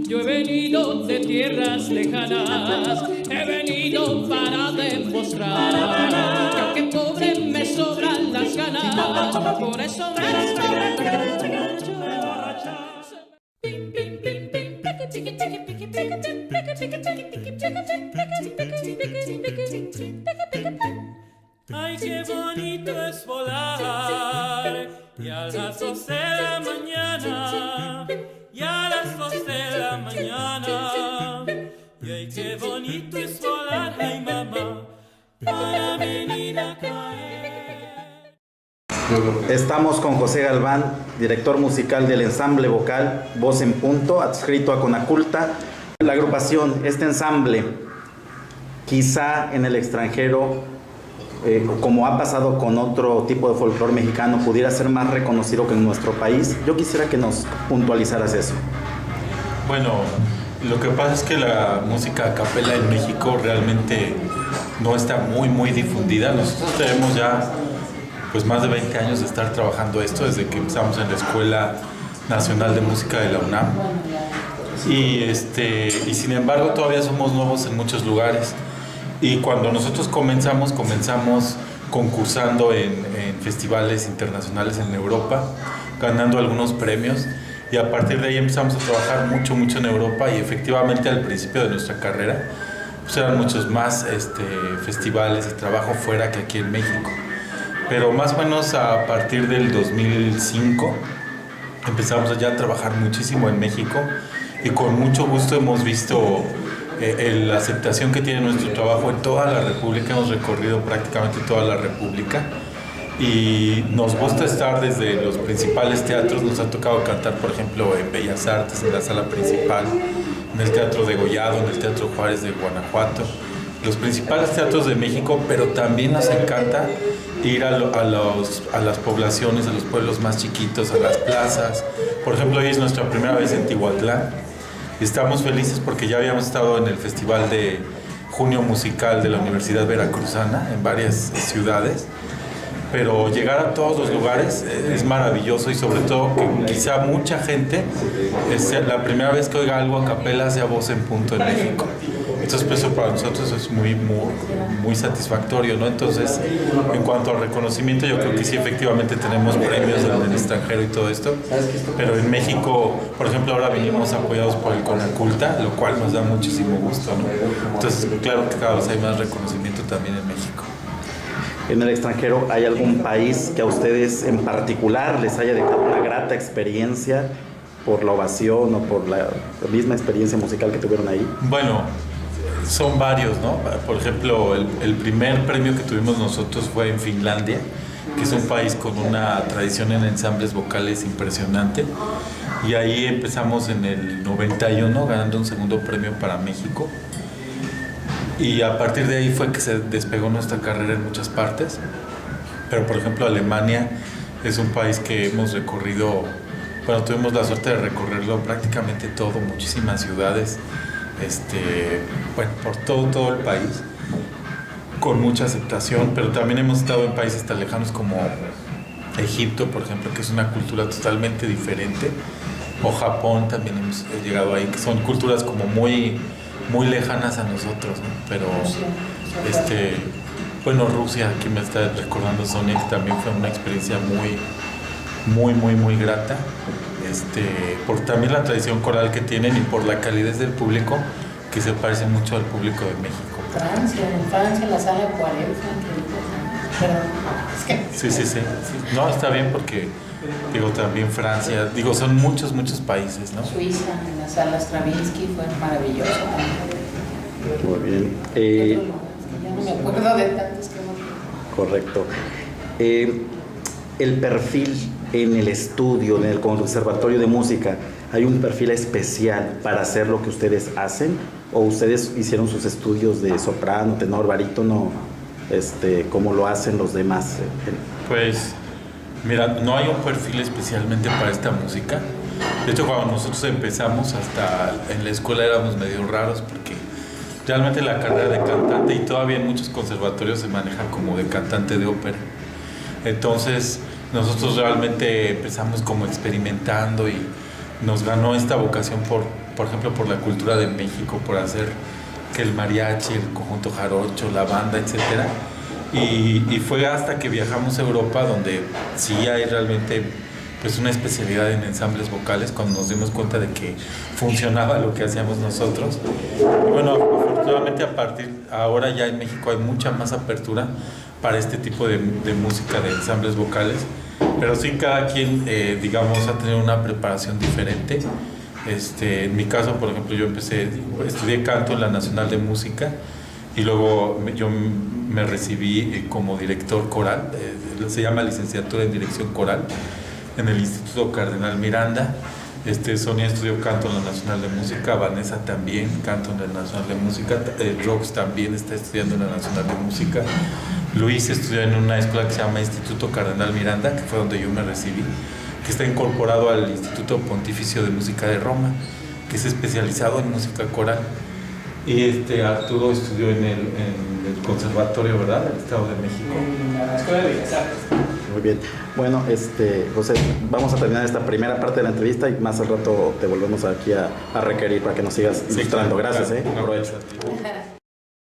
Yo he venido de tierras lejanas, he venido para demostrar que aunque pobre me sobran las ganas, por eso me Ay, qué bonito es volar, y a las 2 de la mañana, y a las 2 de la mañana, y ay, qué bonito es volar, ay mamá, para venir a caer. Estamos con José Galván, director musical del ensamble vocal Voz en Punto, adscrito a Conaculta. La agrupación, este ensamble, quizá en el extranjero, como ha pasado con otro tipo de folclore mexicano, pudiera ser más reconocido que en nuestro país. Yo quisiera que nos puntualizaras eso. Bueno, lo que pasa es que la música a capela en México realmente no está muy difundida. Nosotros tenemos ya pues más de 20 años de estar trabajando esto, desde que empezamos en la Escuela Nacional de Música de la UNAM. Y sin embargo todavía somos nuevos en muchos lugares. Y cuando nosotros comenzamos concursando en festivales internacionales en Europa, ganando algunos premios, y a partir de ahí empezamos a trabajar mucho en Europa, y efectivamente al principio de nuestra carrera pues eran muchos más festivales y trabajo fuera que aquí en México. Pero más o menos a partir del 2005 empezamos ya a trabajar muchísimo en México, y con mucho gusto hemos visto la aceptación que tiene nuestro trabajo en toda la República. Hemos recorrido prácticamente toda la República y nos gusta estar desde los principales teatros. Nos ha tocado cantar, por ejemplo, en Bellas Artes, en la sala principal, en el Teatro Degollado, en el Teatro Juárez de Guanajuato, los principales teatros de México, pero también nos encanta ir a las poblaciones, a los pueblos más chiquitos, a las plazas. Por ejemplo, hoy es nuestra primera vez en Tihuatlán. Estamos felices porque ya habíamos estado en el Festival de Junio Musical de la Universidad Veracruzana en varias ciudades, pero llegar a todos los lugares es maravilloso, y sobre todo que quizá mucha gente es la primera vez que oiga algo a capela sea Voz en Punto en México. Entonces, pues, eso para nosotros es muy satisfactorio, ¿no? Entonces, en cuanto al reconocimiento, yo creo que sí, efectivamente tenemos premios en el extranjero y todo esto, pero en México, por ejemplo, ahora vinimos apoyados por el Conaculta, lo cual nos da muchísimo gusto, ¿no? Entonces, claro que cada vez hay más reconocimiento también en México. En el extranjero, ¿hay algún país que a ustedes en particular les haya dejado una grata experiencia por la ovación o por la misma experiencia musical que tuvieron ahí? Bueno, son varios, ¿no? Por ejemplo, el primer premio que tuvimos nosotros fue en Finlandia, que es un país con una tradición en ensambles vocales impresionante, y ahí empezamos en el 91 ganando un segundo premio para México, y a partir de ahí fue que se despegó nuestra carrera en muchas partes. Pero por ejemplo, Alemania es un país que hemos recorrido, bueno, tuvimos la suerte de recorrerlo prácticamente todo, muchísimas ciudades, bueno, por todo el país, con mucha aceptación. Pero también hemos estado en países tan lejanos como Egipto, por ejemplo, que es una cultura totalmente diferente, o Japón, también hemos llegado ahí, que son culturas como muy lejanas a nosotros, ¿no? Pero bueno, Rusia, aquí me está recordando Sonia, que también fue una experiencia muy grata, por también la tradición coral que tienen y por la calidez del público, que se parece mucho al público de México. Francia, la sala 40, pero es que... Sí. No, está bien porque, digo, también Francia, digo, son muchos países, ¿no? Suiza, en la sala Stravinsky fue maravilloso también. Muy bien. Ya no me acuerdo de tantos que hemos... Correcto. El perfil en el estudio, en el Conservatorio de Música, ¿hay un perfil especial para hacer lo que ustedes hacen? ¿O ustedes hicieron sus estudios de soprano, tenor, barítono, como lo hacen los demás? Pues, mira, no hay un perfil especialmente para esta música. De hecho, cuando nosotros empezamos, hasta en la escuela éramos medio raros porque realmente la carrera de cantante, y todavía en muchos conservatorios se maneja como de cantante de ópera. Entonces nosotros realmente empezamos como experimentando y nos ganó esta vocación por ejemplo, por la cultura de México, por hacer que el mariachi, el conjunto jarocho, la banda, etcétera. Y fue hasta que viajamos a Europa donde sí hay realmente pues una especialidad en ensambles vocales, cuando nos dimos cuenta de que funcionaba lo que hacíamos nosotros. Y bueno, afortunadamente ahora ya en México hay mucha más apertura para este tipo de música de ensambles vocales, pero sí cada quien, digamos, ha tenido una preparación diferente. En mi caso, por ejemplo, yo estudié canto en la Nacional de Música y luego yo me recibí como director coral, se llama licenciatura en dirección coral, en el Instituto Cardenal Miranda. Sonia estudió canto en la Nacional de Música, Vanessa también canto en la Nacional de Música, Rox también está estudiando en la Nacional de Música, Luis estudió en una escuela que se llama Instituto Cardenal Miranda, que fue donde yo me recibí, que está incorporado al Instituto Pontificio de Música de Roma, que es especializado en música coral. Y Arturo estudió en el Conservatorio, ¿verdad?, del Estado de México. En la Escuela de Bellas Artes. Muy bien. Bueno, José, vamos a terminar esta primera parte de la entrevista y más al rato te volvemos aquí a requerir para que nos sigas ilustrando. Gracias, claro. Aprovecho.